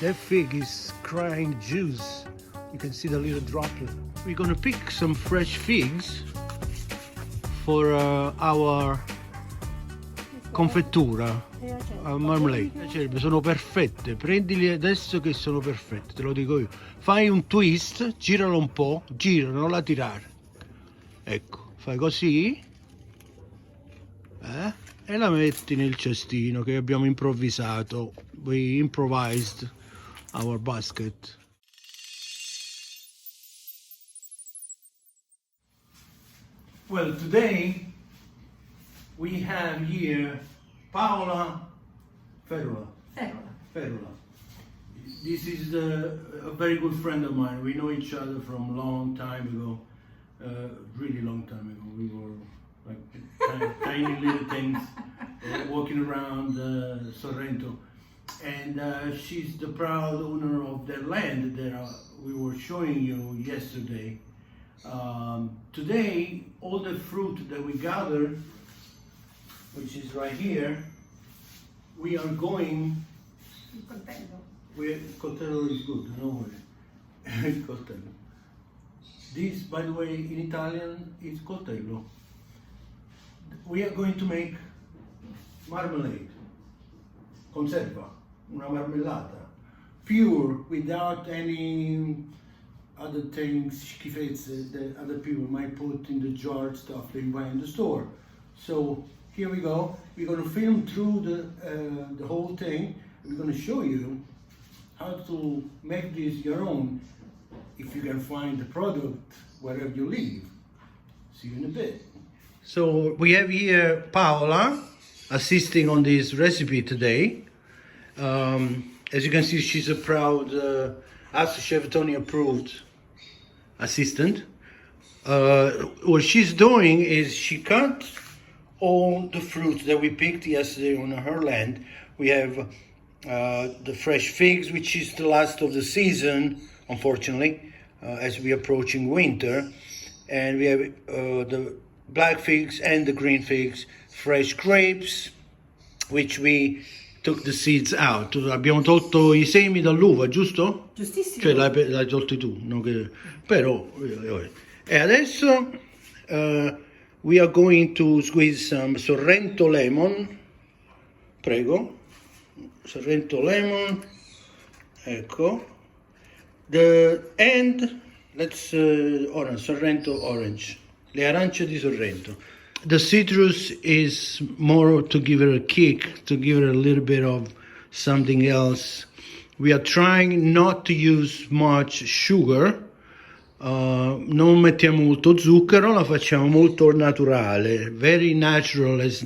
That fig is crying juice. You can see the little droplet. We're gonna pick some fresh figs for our confettura, our marmalade. Piacerebbe, sono perfette. Prendili adesso che sono perfette, te lo dico io. Fai un twist, giralo un po', gira, non la tirare. Ecco, fai così. E la metti nel cestino che abbiamo improvvisato. We improvised our basket. Well, today we have here Paola Ferula. Ferula. This is a very good friend of mine. We know each other from a long time ago, really long time ago. We were like tiny little things walking around Sorrento. And she's the proud owner of the land that we were showing you yesterday. Today, all the fruit that we gathered, which is right here, we are going. Coltello is good, no worry. Coltello. This, by the way, in Italian is coltello. We are going to make marmalade, conserva, una marmellata, pure, without any other things, schifezze that other people might put in the jar stuff they buy in the store. So here we go. We're going to film through the whole thing. We're going to show you how to make this your own if you can find the product wherever you live. See you in a bit. So we have here Paola assisting on this recipe today. As you can see, she's a proud Master Chef Tony approved assistant. What she's doing is she cut all the fruits that we picked yesterday on her land. We have the fresh figs, which is the last of the season, unfortunately, as we're approaching winter. And we have the black figs and the green figs, fresh grapes, which we took the seeds out. Abbiamo tolto I semi dall'uva, giusto? Giustissimo. Cioè l'hai tolti tu, no? Però. E adesso we are going to squeeze some Sorrento lemon. Prego. Sorrento lemon. Ecco. Let's orange, Sorrento orange. Le arance di Sorrento. The citrus is more to give it a kick, to give it a little bit of something else. We are trying not to use much sugar. Non mettiamo molto zucchero, la facciamo molto naturale, very natural as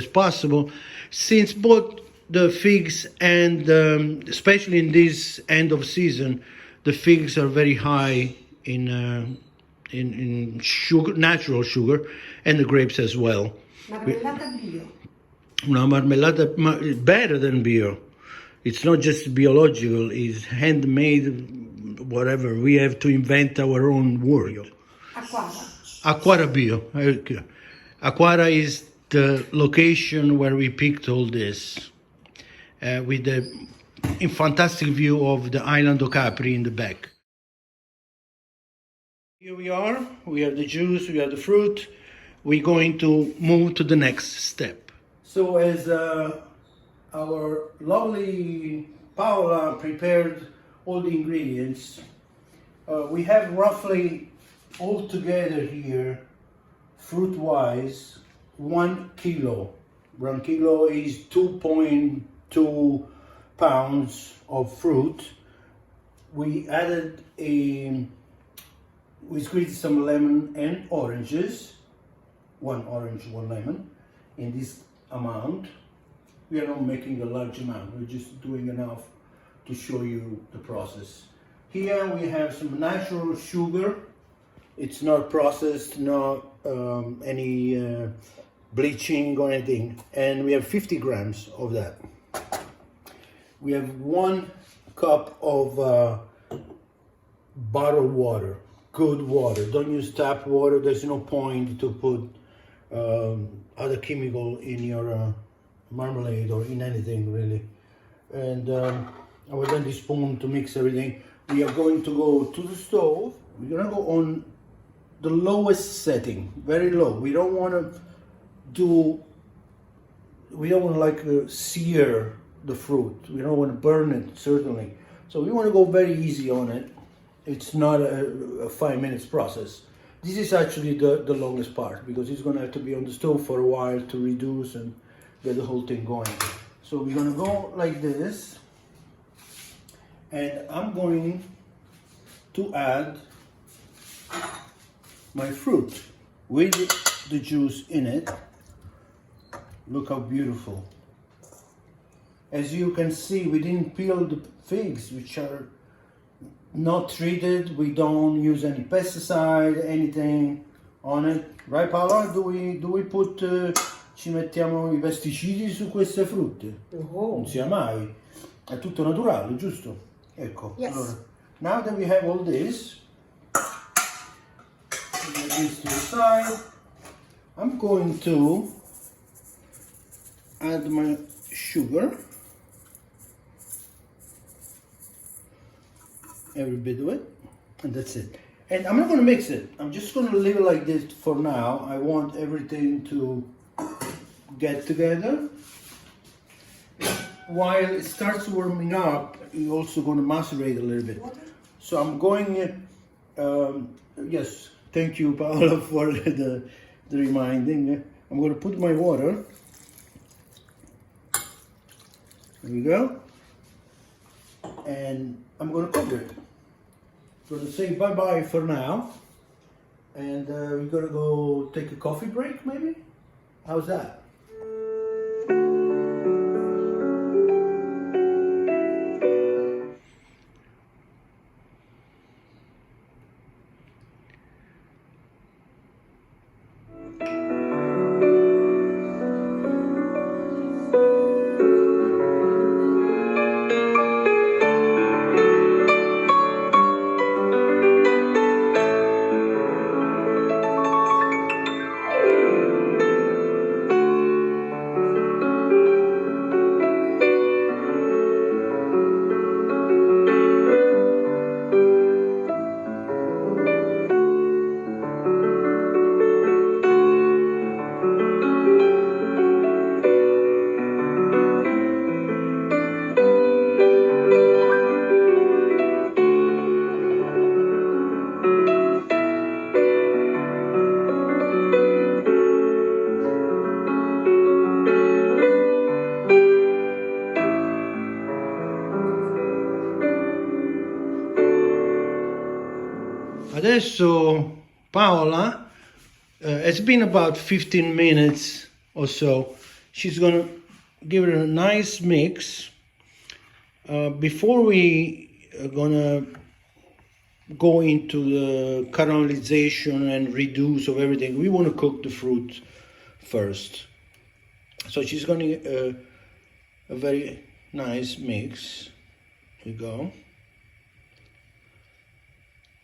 possible, since both the figs and especially in this end of season, the figs are very high in sugar, natural sugar, and the grapes as well. Marmellata bio. Una marmellata better than bio. It's not just biological, it's handmade, whatever. We have to invent our own word. Acquara bio. Acquara is the location where we picked all this, with the fantastic view of the island of Capri in the back. Here we have the juice, we have the fruit. We're going to move to the next step. So as our lovely Paola prepared all the ingredients, we have roughly all together here, fruit-wise, 1 kilo. 1 kilo is 2.2 pounds of fruit. We added we squeezed some lemon and oranges, 1 orange, 1 lemon, in this amount. We are not making a large amount, we're just doing enough to show you the process. Here we have some natural sugar. It's not processed, not any bleaching or anything. And we have 50 grams of that. We have 1 cup of bottled water, good water. Don't use tap water. There's no point to put other chemical in your marmalade or in anything really. And our dandy spoon to mix everything. We are going to go to the stove. We're gonna go on the lowest setting, very low. We don't want to sear the fruit. We don't want to burn it, certainly. So we want to go very easy on it. It's not a 5 minutes process. This is actually the longest part because it's gonna have to be on the stove for a while to reduce and get the whole thing going. So we're gonna go like this, and I'm going to add my fruit with the juice in it. Look how beautiful. As you can see, we didn't peel the figs, which are not treated. We don't use any pesticide, anything on it. Right, Paola? Do we put, ci mettiamo I pesticidi su queste frutte? No. Non sia mai. È tutto naturale, giusto? Ecco. Yes. Allora, now that we have all this, get this to the side. I'm going to add my sugar. Every bit of it, and that's it. And I'm not going to mix it. I'm just going to leave it like this for now. I want everything to get together. While it starts warming up, you're also going to macerate a little bit. So I'm going, yes, thank you, Paola, for the reminding. I'm going to put my water. There we go. And I'm going to cover it. I'm going to say bye-bye for now. And we're going to go take a coffee break, maybe? How's that? Adesso Paola, it's been about 15 minutes or so. She's gonna give it a nice mix. Before we are gonna go into the caramelization and reduce of everything, we want to cook the fruit first. So she's gonna a very nice mix. Here we go.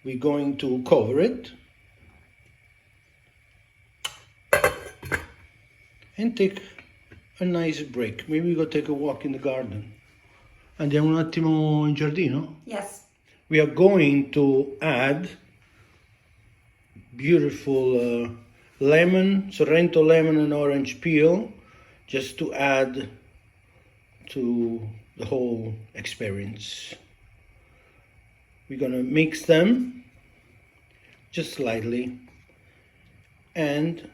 We're going to cover it and take a nice break. Maybe we go take a walk in the garden. Andiamo un attimo in giardino? Yes. We are going to add beautiful lemon, Sorrento lemon and orange peel, just to add to the whole experience. We're gonna mix them just slightly and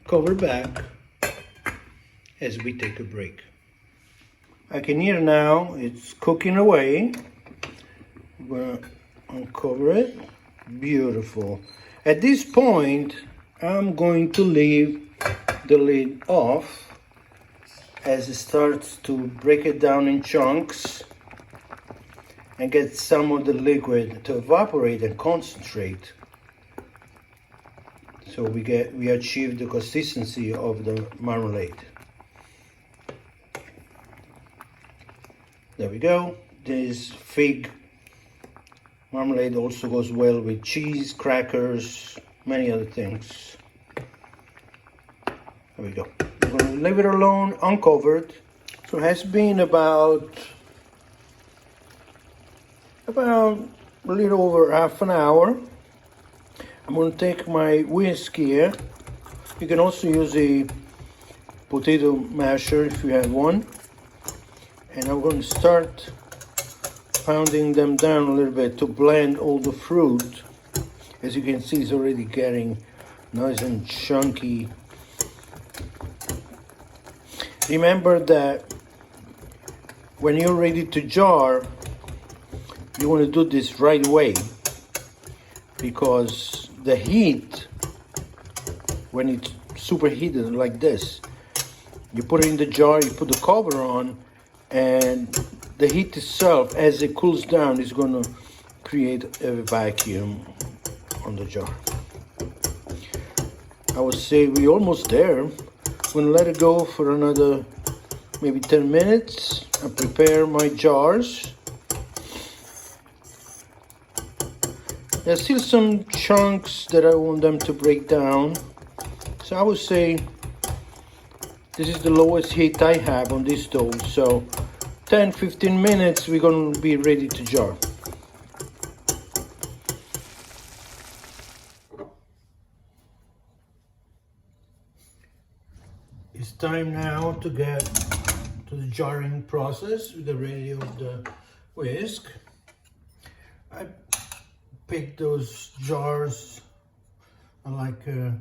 cover back as we take a break. I can hear now it's cooking away. I'm gonna uncover it. Beautiful. At this point, I'm going to leave the lid off as it starts to break it down in chunks and get some of the liquid to evaporate and concentrate. So we achieve the consistency of the marmalade. There we go. This fig marmalade also goes well with cheese, crackers, many other things. There we go. We're going to leave it alone, uncovered. So it has been about About a little over half an hour. I'm going to take my whisk here. You can also use a potato masher if you have one. And I'm going to start pounding them down a little bit to blend all the fruit. As you can see, it's already getting nice and chunky. Remember that when you're ready to jar, you want to do this right away, because the heat, when it's superheated like this, you put it in the jar, you put the cover on, and the heat itself, as it cools down, is going to create a vacuum on the jar. I would say we're almost there. I'm going to let it go for another maybe 10 minutes. I prepare my jars. There's still some chunks that I want them to break down. So I would say this is the lowest heat I have on this stove. So 10-15 minutes, we're going to be ready to jar. It's time now to get to the jarring process with the ready of the whisk. I picked those jars. I like the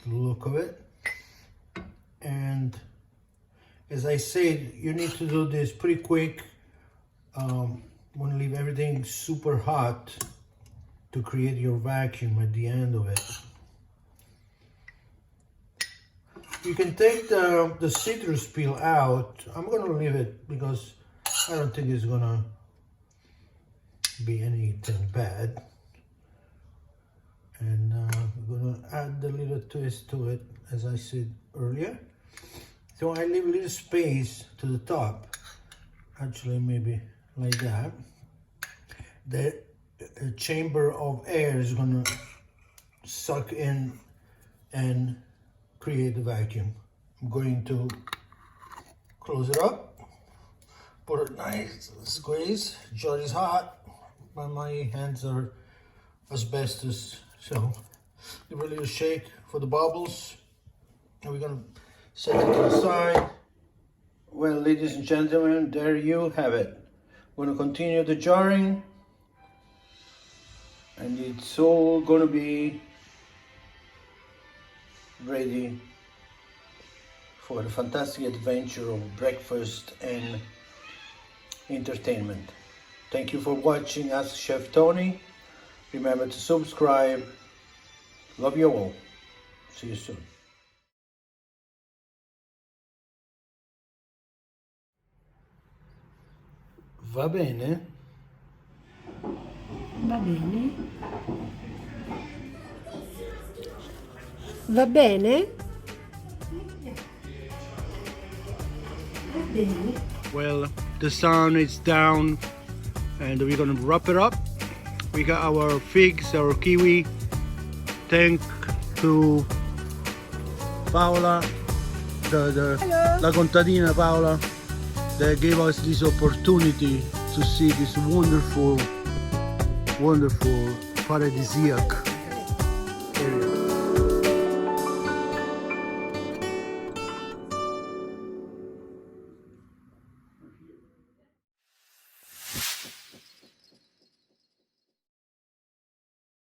look of it. And as I said, you need to do this pretty quick. Want to leave everything super hot to create your vacuum at the end of it. You can take the citrus peel out. I'm gonna leave it because I don't think it's gonna be anything bad. And we're gonna add a little twist to it, as I said earlier. So I leave a little space to the top. Actually, maybe like that. The chamber of air is gonna suck in and create the vacuum. I'm going to close it up, put a nice squeeze. Jar is hot, but my hands are asbestos, so give it a little shake for the bubbles. And we're gonna set it to the side. Well, ladies and gentlemen, there you have it. We're gonna continue the jarring, and it's all gonna be ready for the fantastic adventure of breakfast and entertainment. Thank you for watching Ask Chef Tony. Remember to subscribe. Love you all. See you soon. Va bene? Va bene? Va bene? Va bene. Well, the sun is down and we're gonna wrap it up. We got our figs, our kiwi. Thank to Paola, la contadina Paola, that gave us this opportunity to see this wonderful paradisiac area.